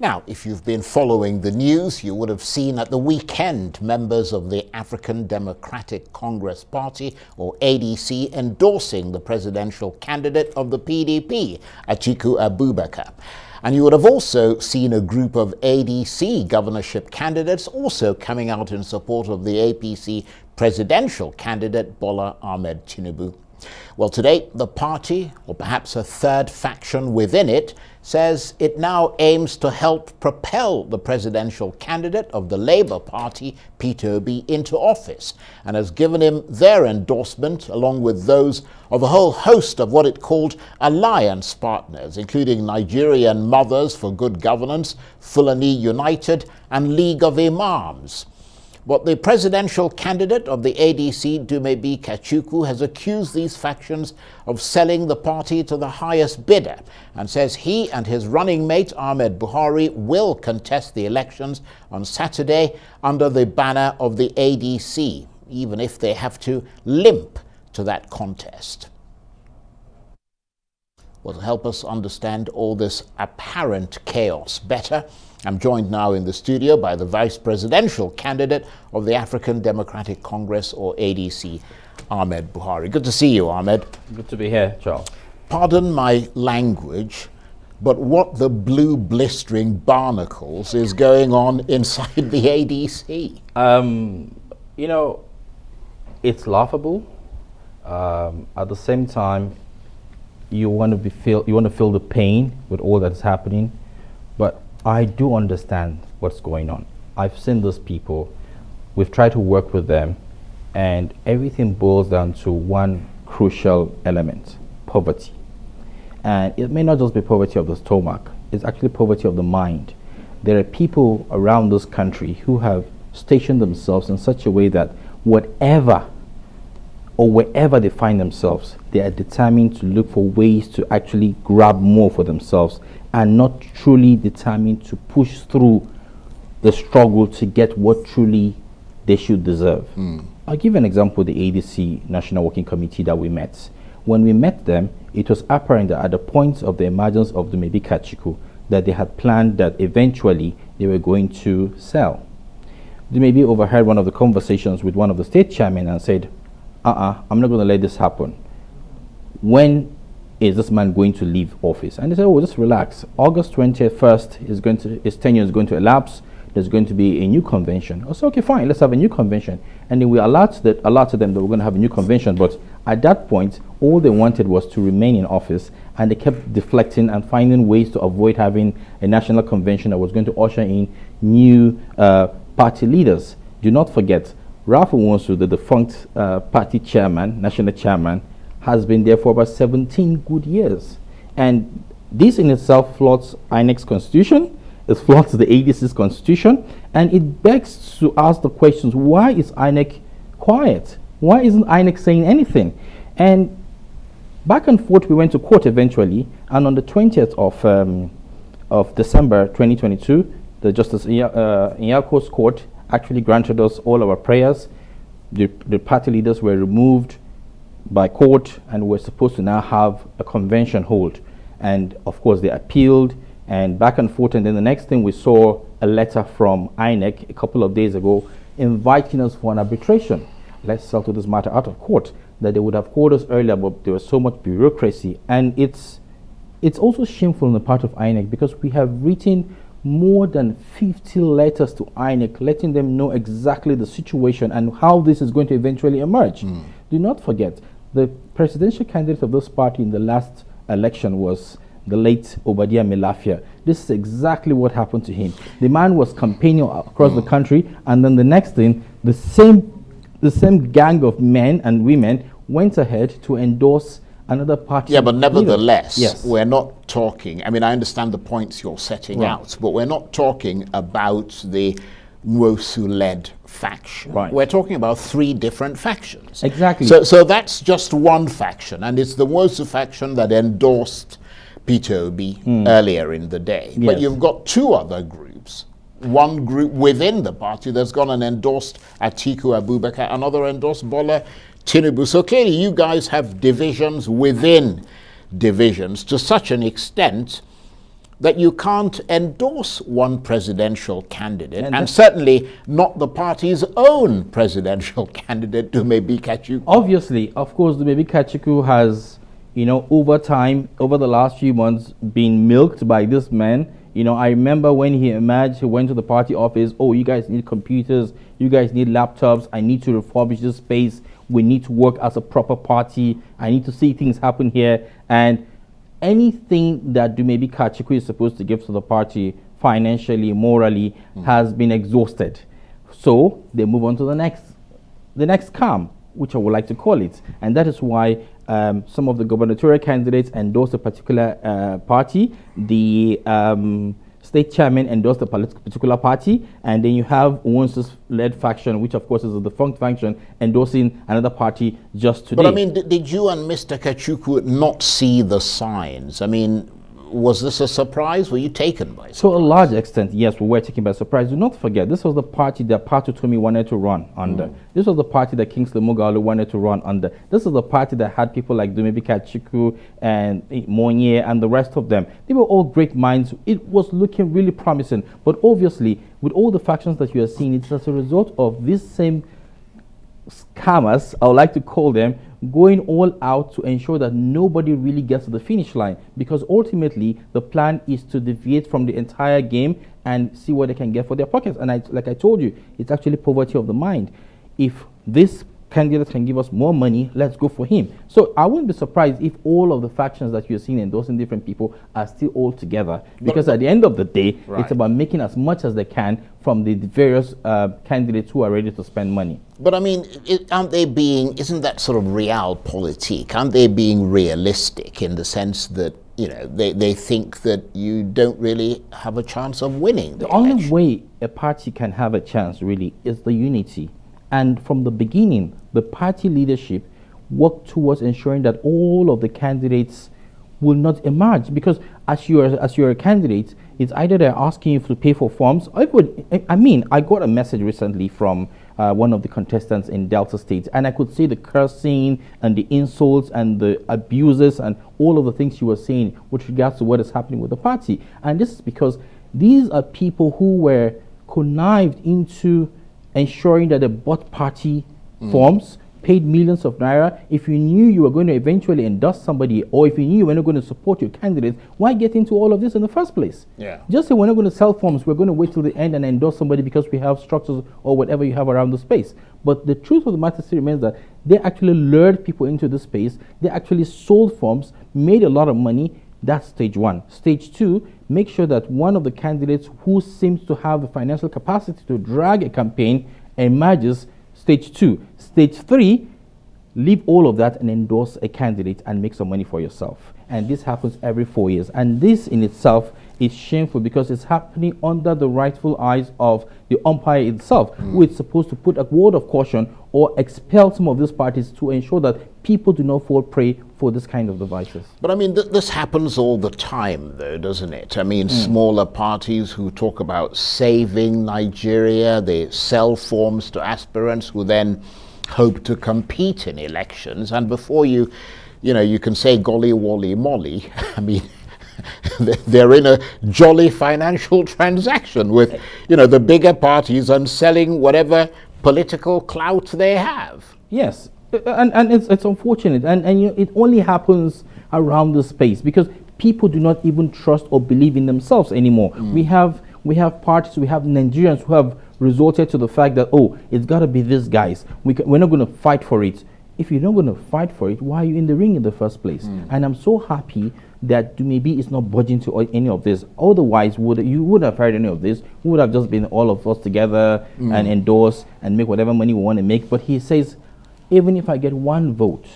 Now, if you've been following the news, you would have seen at the weekend members of the African Democratic Congress Party, or ADC, endorsing the presidential candidate of the PDP, Atiku Abubakar. And you would have also seen a group of ADC governorship candidates also coming out in support of the APC presidential candidate, Bola Ahmed Tinubu. Well, today, the party, or perhaps a third faction within it, says it now aims to help propel the presidential candidate of the Labour Party, Peter Obi, into office, and has given him their endorsement along with those of a whole host of what it called alliance partners, including Nigerian Mothers for Good Governance, Fulani United, and League of Imams. But the presidential candidate of the ADC, Dumebi Kachukwu, has accused these factions of selling the party to the highest bidder and says he and his running mate, Ahmed Buhari, will contest the elections on Saturday under the banner of the ADC, even if they have to limp to that contest. Well, to help us understand all this apparent chaos better, I'm joined now in the studio by the vice presidential candidate of the African Democratic Congress, or ADC, Ahmed Buhari. Good to see you, Ahmed. Good to be here, Charles. Pardon my language, but what the blue blistering barnacles is going on inside the ADC? You know, it's laughable. At the same time, you want to feel the pain with all that's happening, but I do understand what's going on. I've seen those people. We've tried to work with them, and everything boils down to one crucial element: poverty. And it may not just be poverty of the stomach, it's actually poverty of the mind. There are people around this country who have stationed themselves in such a way that whatever or wherever they find themselves, they are determined to look for ways to actually grab more for themselves, and not truly determined to push through the struggle to get what truly they should deserve. I'll give an example: the ADC National Working Committee that we met. When we met them, it was apparent that at the point of the emergence of the Dumebi Kachukwu, that they had planned that eventually they were going to sell. Dumebi overheard one of the conversations with one of the state chairmen and said, I'm not going to let this happen. When is this man going to leave office? And they said, oh, just relax. August 21st, his tenure is going to elapse. There's going to be a new convention. I said, okay, fine, let's have a new convention. And then we allowed to them that we're going to have a new convention. But at that point, all they wanted was to remain in office, and they kept deflecting and finding ways to avoid having a national convention that was going to usher in new party leaders. Do not forget, Ralph Nwonsu, the defunct party chairman, national chairman, has been there for about 17 good years. And this in itself flouts INEC's constitution, it flouts the ADC's constitution, and it begs to ask the questions: why is INEC quiet? Why isn't INEC saying anything? And back and forth, we went to court eventually, and on the 20th of December 2022, the Justice Nyako's court actually granted us all our prayers. The party leaders were removed by court, and we're supposed to now have a convention hold. And of course they appealed, and back and forth, and then the next thing we saw a letter from INEC a couple of days ago inviting us for an arbitration. Let's settle this matter out of court. That they would have called us earlier, but there was so much bureaucracy. And it's also shameful on the part of INEC, because we have written more than 50 letters to INEC, letting them know exactly the situation and how this is going to eventually emerge. Do not forget, the presidential candidate of this party in the last election was the late Obadiah Melafia. This is exactly what happened to him. The man was campaigning across the country, and then the next thing, the same gang of men and women went ahead to endorse another party. Yeah, but nevertheless, yes, we're not talking, I mean, I understand the points you're setting out, but we're not talking about the Nwosu-led faction. We're talking about three different factions. Exactly. So that's just one faction, and it's the Nwosu faction that endorsed Peter Obi earlier in the day. Yes. But you've got two other groups. One group within the party that's gone and endorsed Atiku Abubakar, another endorsed Bola Tinubu. So clearly you guys have divisions within divisions to such an extent that you can't endorse one presidential candidate, and certainly not the party's own presidential candidate, Dumebi Kachuku. Obviously, of course, Dumebi Kachuku has, over time, over the last few months, been milked by this man. I remember when he emerged, he went to the party office. Oh, you guys need computers. You guys need laptops. I need to refurbish this space. We need to work as a proper party. I need to see things happen here. And anything that Dumebi Kachuku is supposed to give to the party financially, morally, has been exhausted. So they move on to the next calm, which I would like to call it. And that is why some of the gubernatorial candidates endorse a particular party. The state chairman endorsed a particular party, and then you have Wonsu's-led faction, which of course is a defunct faction, endorsing another party just today. But I mean, did you and Mr. Kachuku not see the signs? I mean, was this a surprise? Were you taken by surprise? To a large extent, yes, we were taken by surprise. Do not forget, this was the party that Patu Tomi wanted to run under. This was the party that Kingsley Moghalu wanted to run under. This is the party that had people like Dumebi Kachuku and Monye and the rest of them. They were all great minds. It was looking really promising. But obviously, with all the factions that you are seeing, it's as a result of this same scammers, I would like to call them, going all out to ensure that nobody really gets to the finish line, because ultimately the plan is to deviate from the entire game and see what they can get for their pockets. And like I told you, it's actually poverty of the mind. If this candidate can give us more money, let's go for him. So I wouldn't be surprised if all of the factions that you're seeing endorsing different people are still all together, because at the end of the day, it's about making as much as they can from the various candidates who are ready to spend money. But I mean, isn't that sort of realpolitik? Aren't they being realistic in the sense that, they think that you don't really have a chance of winning the only way a party can have a chance, really, is the unity. And from the beginning, the party leadership worked towards ensuring that all of the candidates will not emerge. Because as you're a candidate, it's either they're asking you to pay for forms, or I got a message recently from one of the contestants in Delta State, and I could see the cursing and the insults and the abuses and all of the things you were saying with regards to what is happening with the party. And this is because these are people who were connived into ensuring that they bought party forms, paid millions of naira. If you knew you were going to eventually endorse somebody, or if you knew you were not going to support your candidate, why get into all of this in the first place? Just say we're not going to sell forms, we're going to wait till the end and endorse somebody because we have structures or whatever you have around the space. But the truth of the matter still remains that they actually lured people into the space. They actually sold forms, made a lot of money. That's stage one. Stage two, make sure that one of the candidates who seems to have the financial capacity to drag a campaign emerges. Stage two. Stage three, leave all of that and endorse a candidate and make some money for yourself. And this happens every 4 years. And this in itself is shameful because it's happening under the rightful eyes of the umpire itself, who is supposed to put a word of caution or expel some of these parties to ensure that people do not fall prey for this kind of devices. But I mean, this happens all the time, though, doesn't it? I mean, smaller parties who talk about saving Nigeria, they sell forms to aspirants who then hope to compete in elections, and before you can say golly, wally, molly, I mean, they're in a jolly financial transaction with, the bigger parties and selling whatever political clout they have. Yes, and it's unfortunate, and it only happens around the space because people do not even trust or believe in themselves anymore. We have parties, we have Nigerians who have resorted to the fact that, it's got to be these guys. We're not going to fight for it. If you're not going to fight for it, why are you in the ring in the first place? And I'm so happy that Dumebi is not budging to any of this. Otherwise, you would have heard any of this. We would have just been all of us together and endorse and make whatever money we want to make. But he says, even if I get one vote,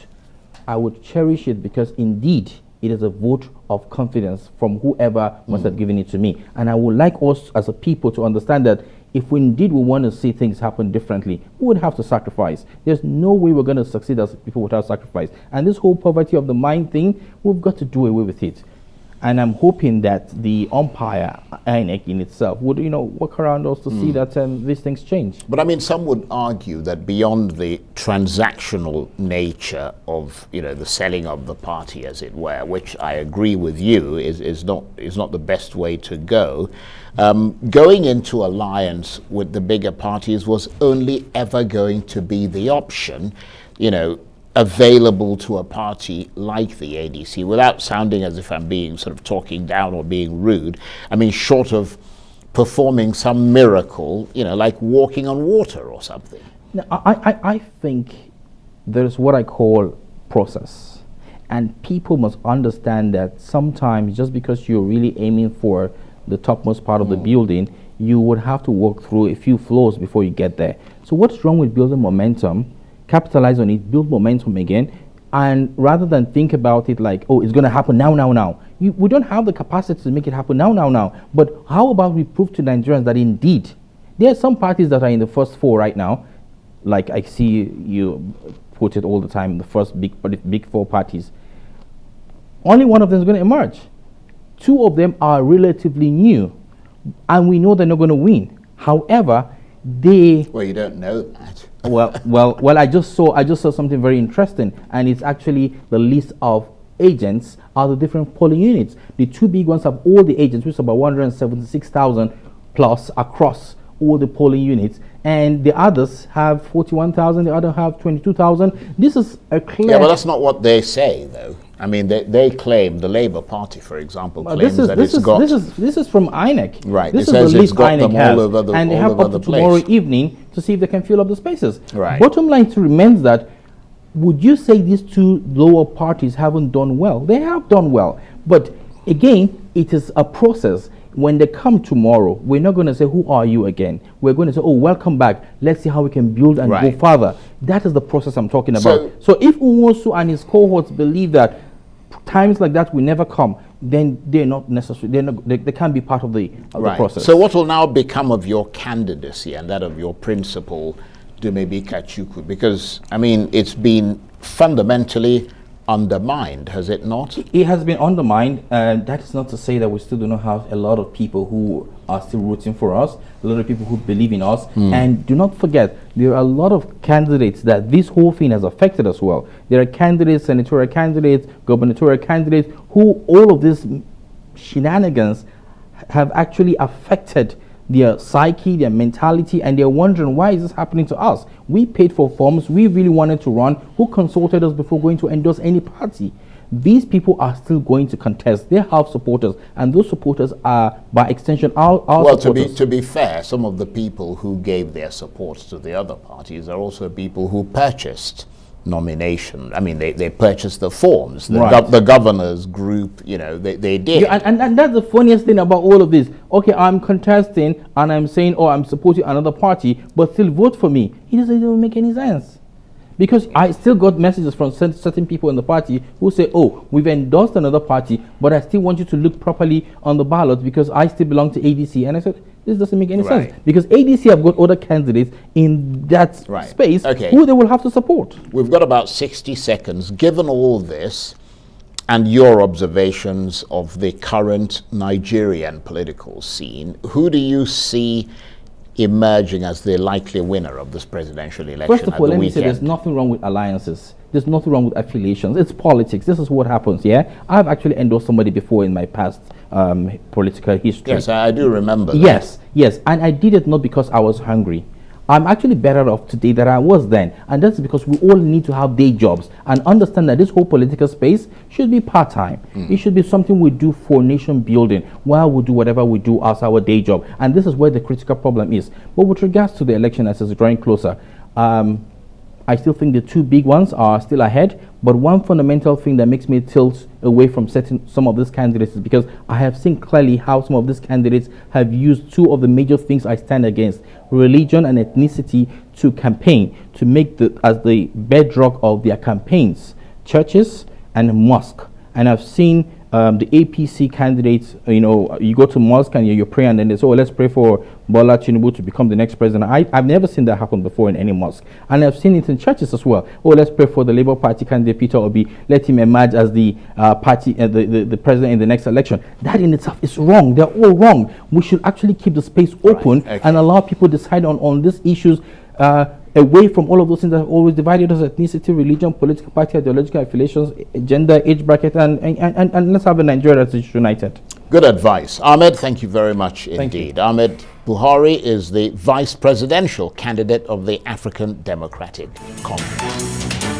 I would cherish it because indeed it is a vote of confidence from whoever must have given it to me. And I would like us as a people to understand that if we indeed we want to see things happen differently, we would have to sacrifice. There's no way we're going to succeed as people without sacrifice. And this whole poverty of the mind thing, we've got to do away with it. And I'm hoping that the umpire, INEC in itself, would work around us to see that these things change. But I mean, some would argue that beyond the transactional nature of the selling of the party, as it were, which I agree with you is not the best way to go. Going into alliance with the bigger parties was only ever going to be the option, available to a party like the ADC, without sounding as if I'm being sort of talking down or being rude. I mean, short of performing some miracle, like walking on water or something. Now, I think there's what I call process. And people must understand that sometimes just because you're really aiming for the topmost part of the building, you would have to walk through a few floors before you get there. So what's wrong with building momentum? Capitalize on it, build momentum again, and rather than think about it like, oh, it's going to happen now. We don't have the capacity to make it happen now. But how about we prove to Nigerians that indeed there are some parties that are in the first four right now, like I see you put it all the time, the first big four parties. Only one of them is going to emerge. Two of them are relatively new, and we know they're not going to win. However, Well, you don't know that. Well, I just saw something very interesting, and it's actually the list of agents are the different polling units. The two big ones have all the agents, which is about 176,000 plus across all the polling units, and the others have 41,000. The other have 22,000. This is a clear. Yeah, but that's not what they say, though. I mean, they claim, the Labour Party, for example, claims this is from INEC. Right. This is the list got INEC has, and they have up to tomorrow place. evening to see if they can fill up the spaces. Right. Bottom line to remains that, would you say these two lower parties haven't done well? They have done well, but again, it is a process. When they come tomorrow, we're not going to say, who are you again? We're going to say, oh, welcome back. Let's see how we can build and go further. That is the process I'm talking about. So if Uwosu and his cohorts believe that times like that will never come, then they're not necessary. They can't be part of the process. So what will now become of your candidacy and that of your principal, Dumebi Kachukwu? Because, I mean, it's been fundamentally undermined, has it not? It has been undermined, and that is not to say that we still do not have a lot of people who are still rooting for us, a lot of people who believe in us, and do not forget, there are a lot of candidates that this whole thing has affected as well. There are candidates, senatorial candidates, gubernatorial candidates, who all of these shenanigans have actually affected their psyche, their mentality, and they're wondering, why is this happening to us? We paid for forms, we really wanted to run. Who consulted us before going to endorse any party? These people are still going to contest. They have supporters, and those supporters are, by extension, our supporters. To be fair, some of the people who gave their support to the other parties are also people who purchased nomination. I mean, they purchased the forms. The governor's group, they did. Yeah, and that's the funniest thing about all of this. Okay, I'm contesting and I'm saying, oh, I'm supporting another party, but still vote for me. It doesn't make any sense. Because I still got messages from certain people in the party who say, oh, we've endorsed another party, but I still want you to look properly on the ballot because I still belong to ADC. And I said, this doesn't make any sense, because ADC have got other candidates in that space who they will have to support. We've got about 60 seconds. Given all this and your observations of the current Nigerian political scene, who do you see emerging as the likely winner of this presidential election? First of all, let me say there's nothing wrong with alliances. There's nothing wrong with affiliations. It's politics. This is what happens, yeah? I've actually endorsed somebody before in my past political history. Yes, I do remember that. Yes. And I did it not because I was hungry. I'm actually better off today than I was then. And that's because we all need to have day jobs and understand that this whole political space should be part-time. It should be something we do for nation building while we do whatever we do as our day job. And this is where the critical problem is. But with regards to the election as it's drawing closer, I still think the two big ones are still ahead, but one fundamental thing that makes me tilt away from setting some of these candidates is because I have seen clearly how some of these candidates have used two of the major things I stand against, religion and ethnicity, to campaign, to make as the bedrock of their campaigns, churches and mosque. And I've seen the APC candidates, you go to mosque and you pray, and then they say, oh, let's pray for Bola Tinubu to become the next president. I've never seen that happen before in any mosque. And I've seen it in churches as well. Oh, let's pray for the Labour Party candidate, Peter Obi. Let him emerge as the the president in the next election. That in itself is wrong. They're all wrong. We should actually keep the space open and allow people decide on these issues away from all of those things that have always divided us: ethnicity, religion, political party, ideological affiliations, gender, age bracket, and let's have a Nigeria that is united. Good advice. Ahmed, thank you very much indeed. Ahmed Buhari is the vice presidential candidate of the African Democratic Congress.